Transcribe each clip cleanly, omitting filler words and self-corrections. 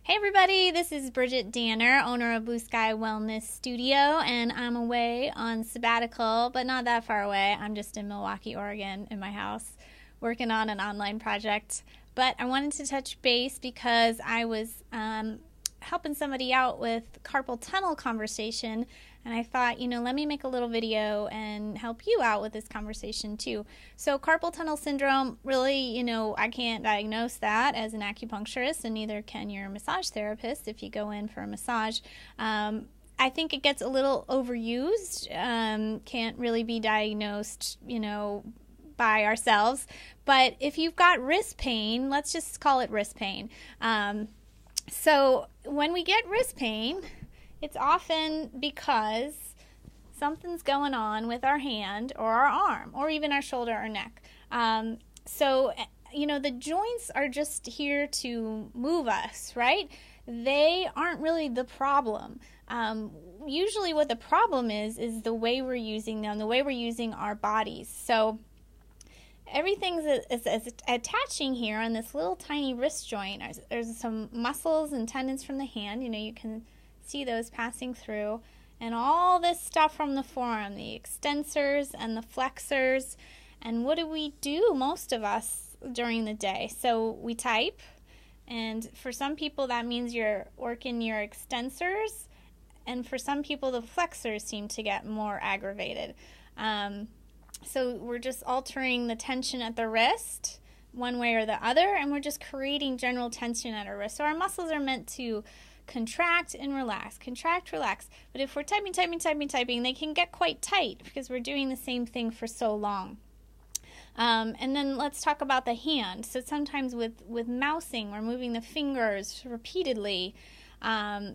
Hey everybody, this is Bridget Danner, owner of Blue Sky Wellness Studio, and I'm away on sabbatical, but not that far away. I'm just in Milwaukee, Oregon, in my house, working on an online project. But I wanted to touch base because I was helping somebody out with carpal tunnel conversation, and I thought, let me make a little video and help you out with this conversation too. So carpal tunnel syndrome, really, I can't diagnose that as an acupuncturist, and neither can your massage therapist if you go in for a massage. I think it gets a little overused, can't really be diagnosed, by ourselves. But if you've got wrist pain, let's just call it wrist pain. So when we get wrist pain, it's often because something's going on with our hand or our arm or even our shoulder or neck. So the joints are just here to move us, right? They aren't really the problem. Usually what the problem is the way we're using them, the way we're using our bodies. So everything's is attaching here on this little tiny wrist joint. There's some muscles and tendons from the hand. You can see those passing through. And all this stuff from the forearm, the extensors and the flexors. And what do we do, most of us, during the day? So we type. And for some people, that means you're working your extensors. And for some people, the flexors seem to get more aggravated. So we're just altering the tension at the wrist one way or the other, and we're just creating general tension at our wrist. So our muscles are meant to contract and relax, contract, relax. But if we're typing, they can get quite tight because we're doing the same thing for so long. And then let's talk about the hand. So sometimes with mousing, we're moving the fingers repeatedly, or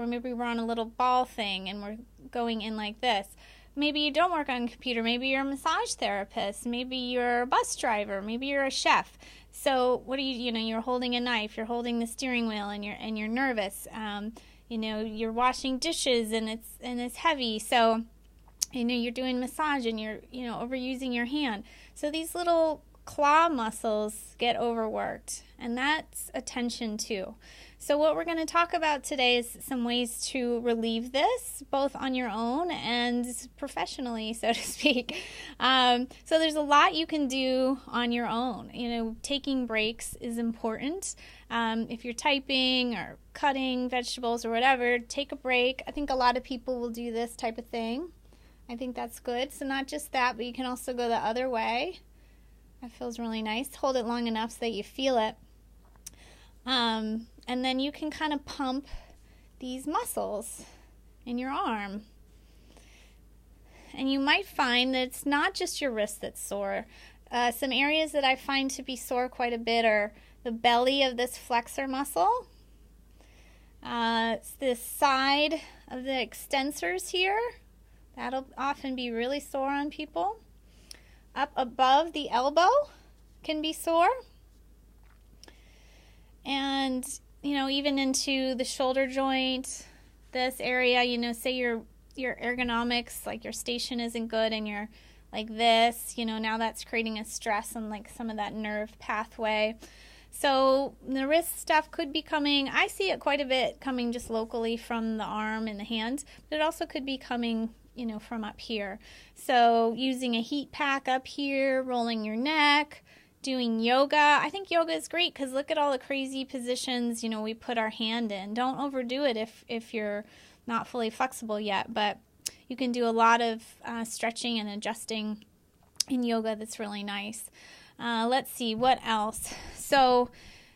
maybe we're on a little ball thing and we're going in like this. Maybe you don't work on a computer. Maybe you're a massage therapist. Maybe you're a bus driver. Maybe you're a chef. So what do you're holding a knife. You're holding the steering wheel, and you're nervous. You're washing dishes, and it's heavy. So you're doing massage, and you're overusing your hand. So these little claw muscles get overworked, and that's a tension too. So what we're going to talk about today is some ways to relieve this, both on your own and professionally, so to speak. So there's a lot you can do on your own. Taking breaks is important. If you're typing or cutting vegetables or whatever, take a break. I think a lot of people will do this type of thing. I think that's good. So not just that, but you can also go the other way. That feels really nice. Hold it long enough so that you feel it. And then you can kind of pump these muscles in your arm. And you might find that it's not just your wrist that's sore. Some areas that I find to be sore quite a bit are the belly of this flexor muscle. It's this side of the extensors here. That'll often be really sore on people. Up above the elbow can be sore. And, even into the shoulder joint, this area, say your ergonomics, like your station isn't good and you're like this, now that's creating a stress on like some of that nerve pathway. So the wrist stuff could be coming, I see it quite a bit coming just locally from the arm and the hand, but it also could be coming from up here. So using a heat pack up here, rolling your neck, doing yoga. I think yoga is great because look at all the crazy positions, we put our hand in. Don't overdo it if you're not fully flexible yet, but you can do a lot of stretching and adjusting in yoga that's really nice. Let's see, what else? So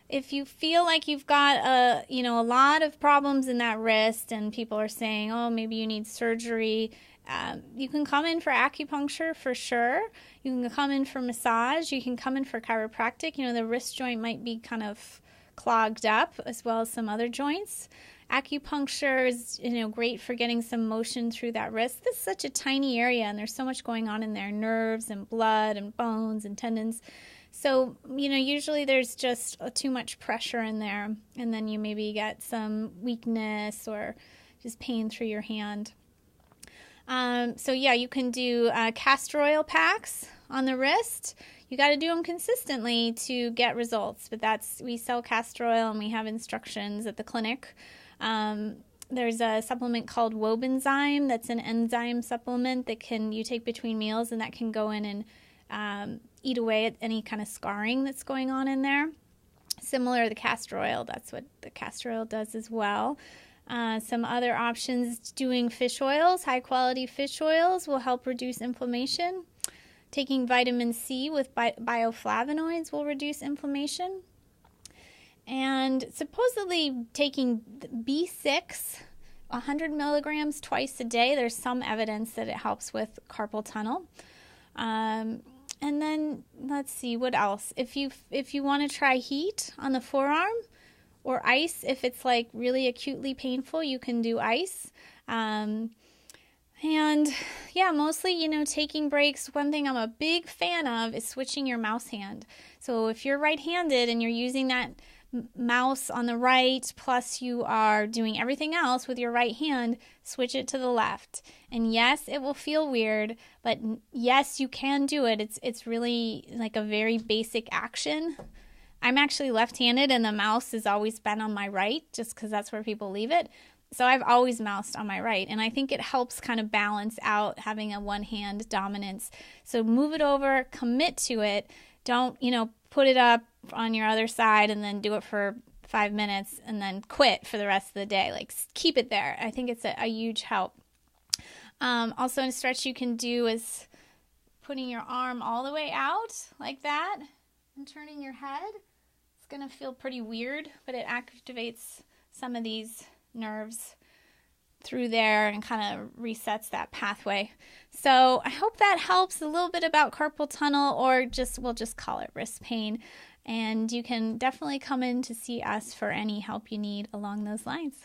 if you feel like you've got a lot of problems in that wrist and people are saying, oh, maybe you need surgery, you can come in for acupuncture for sure. You can come in for massage. You can come in for chiropractic. The wrist joint might be kind of clogged up as well as some other joints. Acupuncture is, great for getting some motion through that wrist. This is such a tiny area and there's so much going on in there, nerves and blood and bones and tendons. So, usually there's just too much pressure in there and then you maybe get some weakness or just pain through your hand. So yeah, you can do castor oil packs on the wrist. you got to do them consistently to get results. But we sell castor oil and we have instructions at the clinic. There's a supplement called Wobenzyme that's an enzyme supplement that you take between meals, and that can go in and eat away at any kind of scarring that's going on in there. Similar to the castor oil, that's what the castor oil does as well. Some other options, doing fish oils, high-quality fish oils will help reduce inflammation. Taking vitamin C with bioflavonoids will reduce inflammation. And supposedly taking B6, 100 milligrams twice a day, there's some evidence that it helps with carpal tunnel. And then let's see, what else? If you want to try heat on the forearm, or ice, if it's like really acutely painful, you can do ice. And yeah, mostly, taking breaks. One thing I'm a big fan of is switching your mouse hand. So if you're right-handed and you're using that mouse on the right, plus you are doing everything else with your right hand, switch it to the left. And yes, it will feel weird, but yes, you can do it. It's really like a very basic action. I'm actually left-handed, and the mouse has always been on my right, just because that's where people leave it. So I've always moused on my right, and I think it helps kind of balance out having a one-hand dominance. So move it over, commit to it. Don't, put it up on your other side and then do it for 5 minutes and then quit for the rest of the day. Like, keep it there. I think it's a huge help. Also, a stretch you can do is putting your arm all the way out like that and turning your head. It's going to feel pretty weird, but it activates some of these nerves through there and kind of resets that pathway. So I hope that helps a little bit about carpal tunnel, or we'll just call it wrist pain. And you can definitely come in to see us for any help you need along those lines.